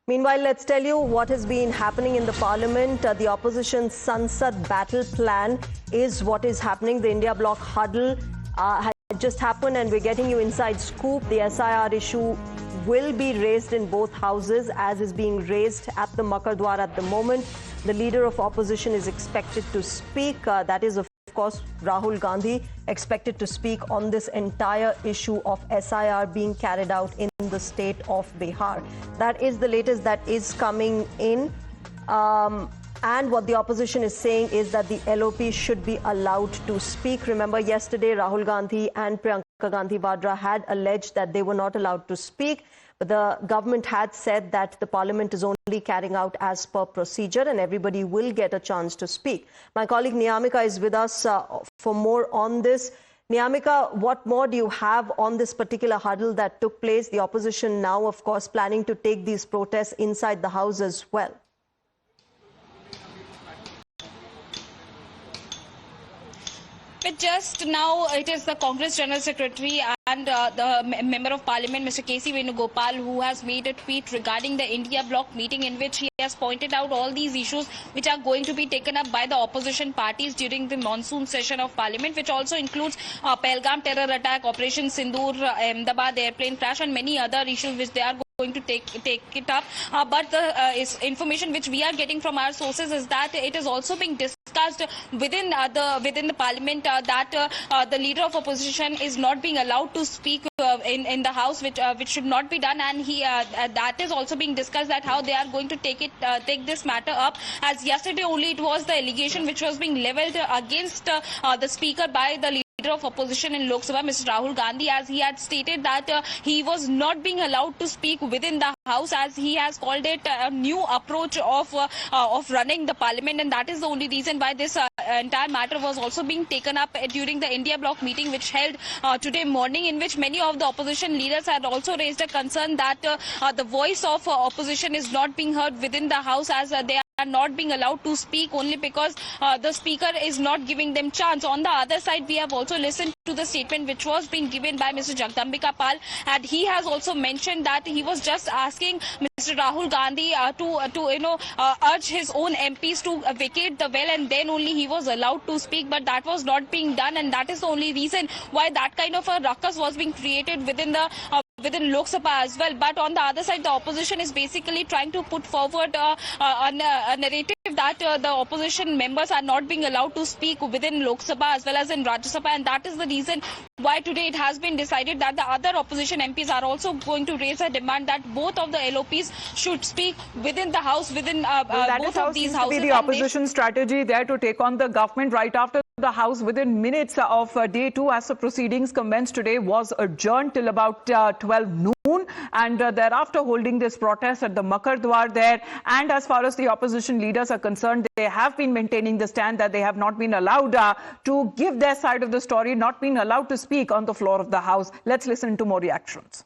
Meanwhile, let's tell you what has been happening in the parliament. The opposition Sansad battle plan is what is happening. The India bloc huddle has just happened and we're getting you inside scoop. The SIR issue will be raised in both houses as is being raised at the Makardwar at the moment. The leader of opposition is expected to speak. That is, of course, Rahul Gandhi, expected to speak on this entire issue of SIR being carried out in the state of Bihar. That is the latest that is coming in. And what the opposition is saying is that the LOP should be allowed to speak. Remember, yesterday Rahul Gandhi and Priyanka Gandhi Vadra had alleged that they were not allowed to speak. But the government had said that the parliament is only carrying out as per procedure and everybody will get a chance to speak. My colleague Niyamika is with us for more on this. Niyamika, what more do you have on this particular huddle that took place? The opposition now, of course, planning to take these protests inside the house as well. But just now, it is the Congress General Secretary and the Member of Parliament, Mr. K.C. Venugopal, who has made a tweet regarding the India bloc meeting in which he has pointed out all these issues which are going to be taken up by the opposition parties during the monsoon session of Parliament, which also includes Pahalgam terror attack, Operation Sindoor, Ahmedabad airplane crash and many other issues which they are going to take it up. But the information which we are getting from our sources is that it is also being discussed within the parliament that the leader of opposition is not being allowed to speak in the house, which should not be done, and that is also being discussed, that how they are going to take this matter up, as yesterday only it was the allegation which was being levelled against the speaker by the leader of opposition in Lok Sabha, Mr. Rahul Gandhi, as he had stated that he was not being allowed to speak within the house, as he has called it a new approach of running the parliament, and that is the only reason why this entire matter was also being taken up during the India bloc meeting which held today morning, in which many of the opposition leaders had also raised a concern that the voice of opposition is not being heard within the house, as they are not being allowed to speak only because the speaker is not giving them chance. On the other side, we have also listened to the statement which was being given by Mr. Jagdambika Pal, and he has also mentioned that he was just asking Mr. Rahul Gandhi to urge his own MPs to vacate the well, and then only he was allowed to speak, but that was not being done, and that is the only reason why that kind of a ruckus was being created within Lok Sabha as well. But on the other side, the opposition is basically trying to put forward a narrative that the opposition members are not being allowed to speak within Lok Sabha as well as in Rajya Sabha, and that is the reason why today it has been decided that the other opposition MPs are also going to raise a demand that both of the LOPs should speak within the house, within both of these houses. That is the opposition strategy there to take on the government right after the House within minutes of day 2 as the proceedings commenced today was adjourned till about 12 noon, and thereafter holding this protest at the Makardwar there. And as far as the opposition leaders are concerned, they have been maintaining the stand that they have not been allowed to give their side of the story, not been allowed to speak on the floor of the House. Let's listen to more reactions.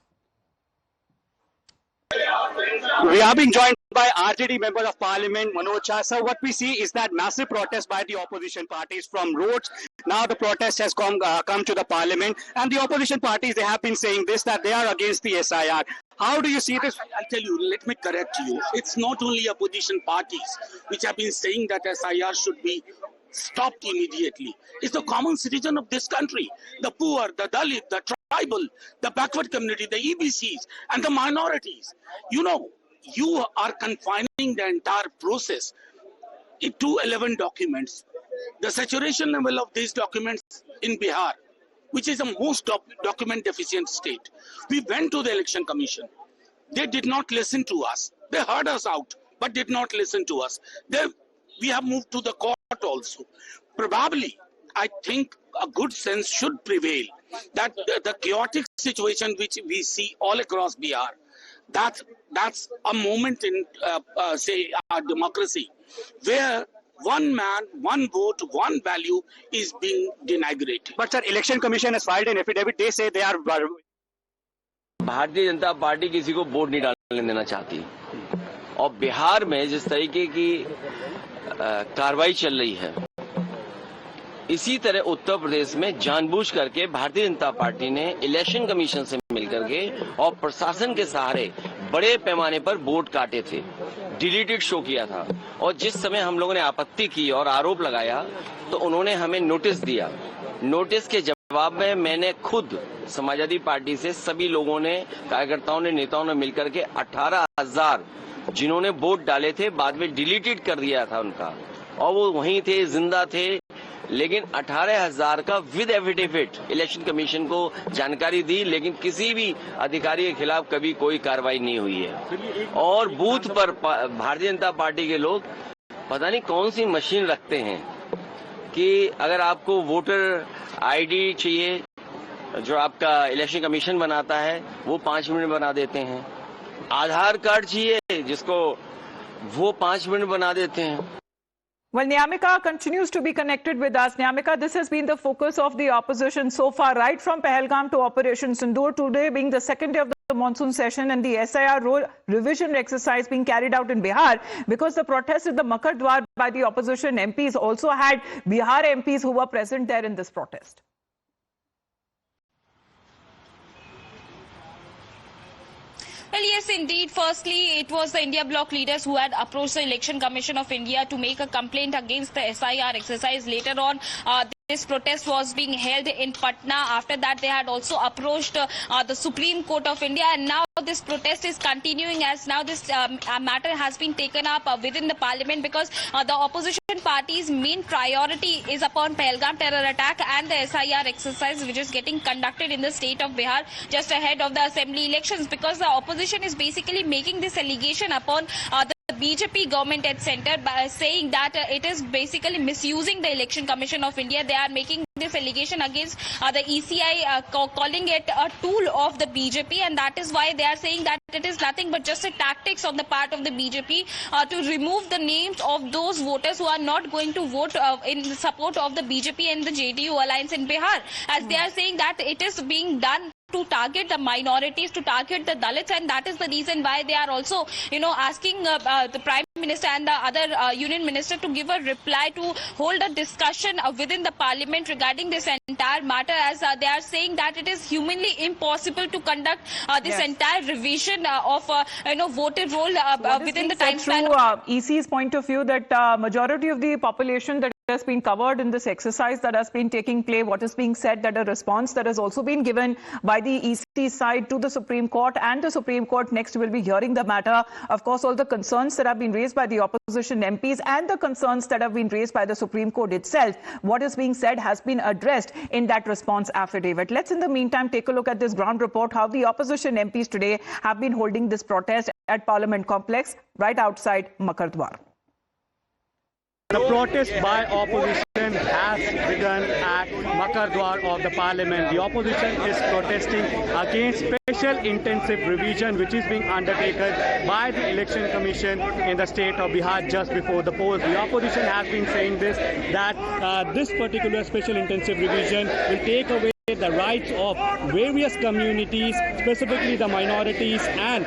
We are being joined by RJD Member of Parliament Manoj Jha. So what we see is that massive protest by the opposition parties from roads. Now the protest has come to the Parliament, and the opposition parties, they have been saying this, that they are against the SIR. How do you see this? I'll tell you, let me correct you. It's not only opposition parties which have been saying that SIR should be stopped immediately. It's the common citizen of this country, the poor, the Dalit, the tribal, the backward community, the EBCs, and the minorities. You know, you are confining the entire process into 11 documents. The saturation level of these documents in Bihar, which is the most document deficient state. We went to the Election Commission. They did not listen to us. They heard us out, but did not listen to us. We have moved to the court also. Probably, I think a good sense should prevail that the chaotic situation which we see all across Bihar, that's a moment in, say, our democracy, where one man, one vote, one value is being denigrated. But sir, Election Commission has filed an affidavit. They say they are... Bharatiya Janata party किसी को vote नहीं डालने देना चाहती, और बिहार में जिस तरीके की कार्रवाई चल रही है, इसी तरह उत्तर प्रदेश में जानबूझ करके भारतीय जनता पार्टी ने इलेक्शन कमीशन से मिलकर के और प्रशासन के सहारे बड़े पैमाने पर वोट काटे थे, डिलीटेड शो किया था। और जिस समय हम लोगों ने आपत्ति की और आरोप लगाया तो उन्होंने हमें नोटिस दिया। नोटिस के जवाब में मैंने खुद समाजवादी पार्टी से सभी लोगों ने, कार्यकर्ताओं ने, नेताओं ने मिलकर के 18,000 जिन्होंने वोट डाले थे बाद में डिलीटेड कर दिया था उनका, और वो वहीं थे, जिंदा थे, लेकिन 18,000 का विद एफिडेविट इलेक्शन कमीशन को जानकारी दी, लेकिन किसी भी अधिकारी के खिलाफ कभी कोई कार्रवाई नहीं हुई है। और बूथ पर भारतीय जनता पार्टी के लोग पता नहीं कौन सी मशीन रखते हैं कि अगर आपको वोटर आईडी चाहिए जो आपका इलेक्शन कमीशन बनाता है वो 5 मिनट बना देते हैं, आधार कार्ड चाहिए जिसको वो 5 मिनट बना देते हैं। Well, Nyamika continues to be connected with us. Nyamika, this has been the focus of the opposition so far, right from Pahalgam to Operation Sindoor, today being the second day of the monsoon session and the SIR role revision exercise being carried out in Bihar, because the protest at the Makar Dwar by the opposition MPs also had Bihar MPs who were present there in this protest. Well, yes, indeed. Firstly, it was the India bloc leaders who had approached the Election Commission of India to make a complaint against the SIR exercise. Later on, this protest was being held in Patna. After that, they had also approached the Supreme Court of India, and now this protest is continuing as now this matter has been taken up within the parliament, because the opposition party's main priority is upon Pahalgam terror attack and the SIR exercise which is getting conducted in the state of Bihar just ahead of the assembly elections, because the opposition is basically making this allegation upon the BJP government at center by saying that it is basically misusing the Election Commission of India. They are making this allegation against the ECI, calling it a tool of the BJP, and that is why they are saying that it is nothing but just a tactics on the part of the BJP to remove the names of those voters who are not going to vote in support of the BJP and the JDU alliance in Bihar, as they are saying that it is being done to target the minorities, to target the Dalits, and that is the reason why they are also, asking the Prime Minister and the other Union Minister to give a reply, to hold a discussion within the Parliament regarding this entire matter, as they are saying that it is humanly impossible to conduct this entire revision of voter roll within the time span. EC's point of view that majority of the population that has been covered in this exercise that has been taking place, what is being said, that a response that has also been given by the EC side to the Supreme Court, and the Supreme Court next will be hearing the matter. Of course, all the concerns that have been raised by the opposition MPs and the concerns that have been raised by the Supreme Court itself, what is being said has been addressed in that response affidavit. Let's in the meantime take a look at this ground report, how the opposition MPs today have been holding this protest at Parliament Complex right outside Makar Dwar. The protest by opposition has begun at Makar Dwar of the Parliament. The opposition is protesting against special intensive revision which is being undertaken by the Election Commission in the state of Bihar just before the polls. The opposition has been saying this, that this particular special intensive revision will take away the rights of various communities, specifically the minorities and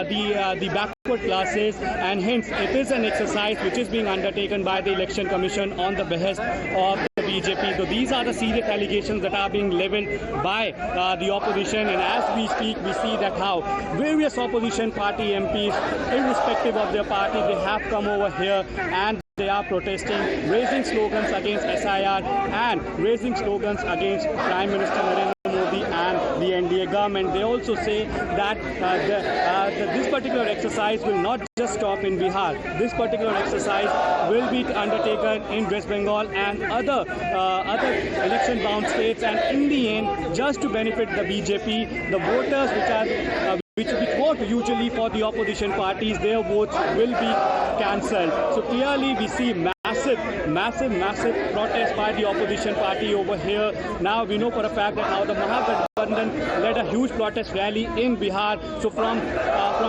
the backward classes, and hence it is an exercise which is being undertaken by the Election Commission on the behest of the BJP. So these are the serious allegations that are being leveled by the opposition, and as we speak we see that how various opposition party MPs, irrespective of their party, they have come over here and they are protesting, raising slogans against SIR and raising slogans against Prime Minister Narendra Modi and the NDA government. They also say that this particular exercise will not just stop in Bihar. This particular exercise will be undertaken in West Bengal and other election-bound states, and in the end, just to benefit the BJP, the voters which vote usually for the opposition parties, their votes will be cancelled. So clearly we see massive protest by the opposition party over here. Now we know for a fact that how the Mahagathbandhan led a huge protest rally in Bihar. So from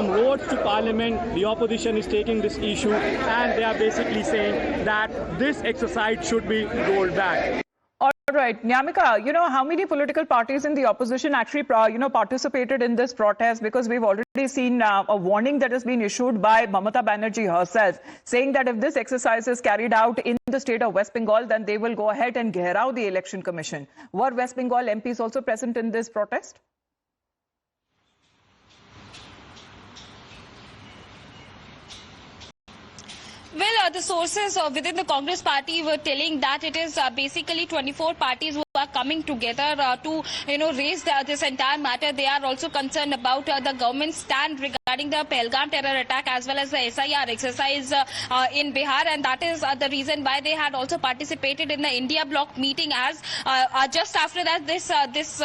roads to Parliament, the opposition is taking this issue, and they are basically saying that this exercise should be rolled back. All right, Nyamika, how many political parties in the opposition actually, participated in this protest? Because we've already seen a warning that has been issued by Mamata Banerjee herself, saying that if this exercise is carried out in the state of West Bengal, then they will go ahead and gherao the Election Commission. Were West Bengal MPs also present in this protest? Well, the sources within the Congress party were telling that it is basically 24 parties who are coming together to, raise this entire matter. They are also concerned about the government's stand regarding the Pahalgam terror attack as well as the SIR exercise in Bihar, and that is the reason why they had also participated in the India bloc meeting. As just after that, this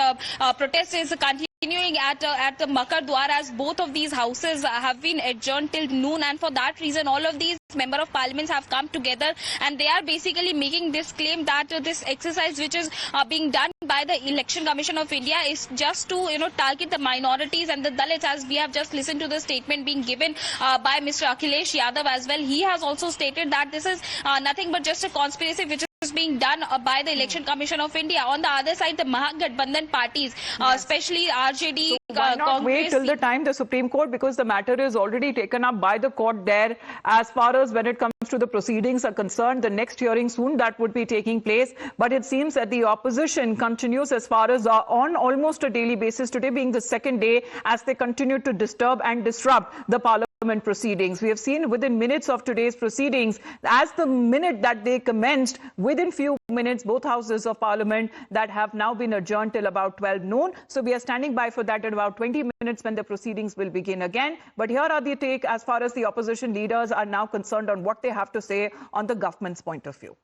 protest is continuing at the Makar Dwar, as both of these houses have been adjourned till noon, and for that reason all of these member of parliaments have come together, and they are basically making this claim that this exercise which is being done by the Election Commission of India is just to target the minorities and the Dalits. As we have just listened to the statement being given by Mr. Akhilesh Yadav as well, he has also stated that this is nothing but just a conspiracy which is being done by the Election Commission of India. On the other side, the Mahagathbandhan parties, especially RJD, why not Congress, wait till the time the Supreme Court, because the matter is already taken up by the court there. As far as when it comes to the proceedings are concerned, the next hearing soon that would be taking place. But it seems that the opposition continues as far as on almost a daily basis, today being the second day, as they continue to disturb and disrupt the parliament proceedings. We have seen within minutes of today's proceedings, as the minute that they commenced, within few minutes, both houses of parliament that have now been adjourned till about 12 noon. So we are standing by for that at about 20 minutes when the proceedings will begin again. But here are the take as far as the opposition leaders are now concerned on what they have to say on the government's point of view.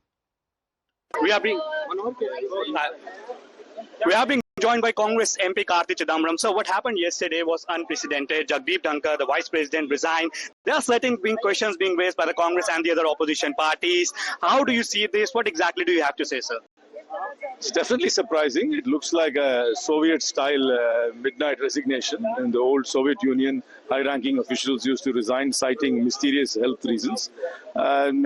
We are being joined by Congress MP Karti Chidambaram. So what happened yesterday was unprecedented. Jagdeep Dhankar, the Vice President, resigned. There are certain questions being raised by the Congress and the other opposition parties. How do you see this? What exactly do you have to say, sir? It's definitely surprising. It looks like a Soviet-style midnight resignation. In the old Soviet Union, high-ranking officials used to resign, citing mysterious health reasons. And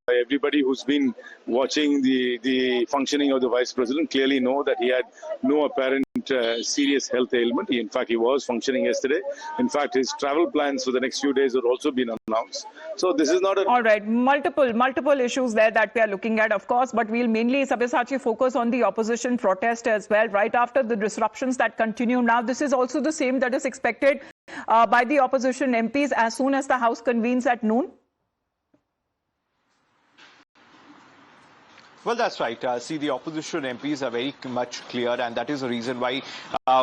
everybody who's been watching the functioning of the Vice President clearly know that he had no apparent serious health ailment. In fact, he was functioning yesterday. In fact, his travel plans for the next few days have also been announced. So this is not a... All right, multiple issues there that we are looking at, of course, but we'll mainly, Sabyasachi, focus on the opposition protest as well, right after the disruptions that continue now. This is also the same that is expected by the opposition MPs as soon as the House convenes at noon. Well, that's right. See, the opposition MPs are very much clear, and that is the reason why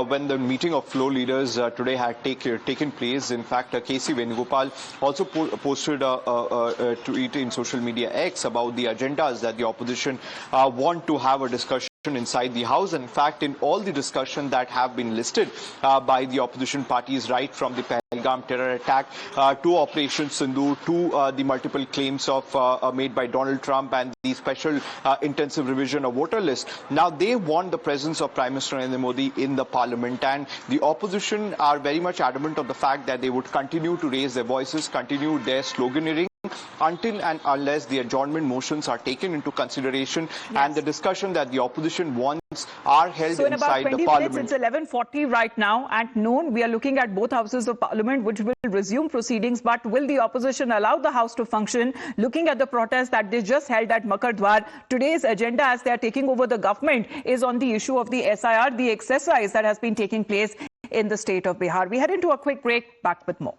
when the meeting of floor leaders today had taken place, in fact, KC Venugopal also posted a tweet in social media X about the agendas that the opposition want to have a discussion inside the House. In fact, in all the discussion that have been listed by the opposition parties, right from the Pahalgam terror attack to Operation Sindoor, to the multiple claims of made by Donald Trump and the special intensive revision of voter list. Now they want the presence of Prime Minister Narendra Modi in the parliament, and the opposition are very much adamant of the fact that they would continue to raise their voices, continue their sloganeering until and unless the adjournment motions are taken into consideration. Yes. And the discussion that the opposition wants are held so in inside about 20 the parliament. Minutes, it's 11:40 right now. At noon, we are looking at both houses of parliament, which will resume proceedings. But will the opposition allow the House to function? Looking at the protest that they just held at Makar Dwar, today's agenda, as they are taking over the government, is on the issue of the SIR, the exercise that has been taking place in the state of Bihar. We head into a quick break. Back with more.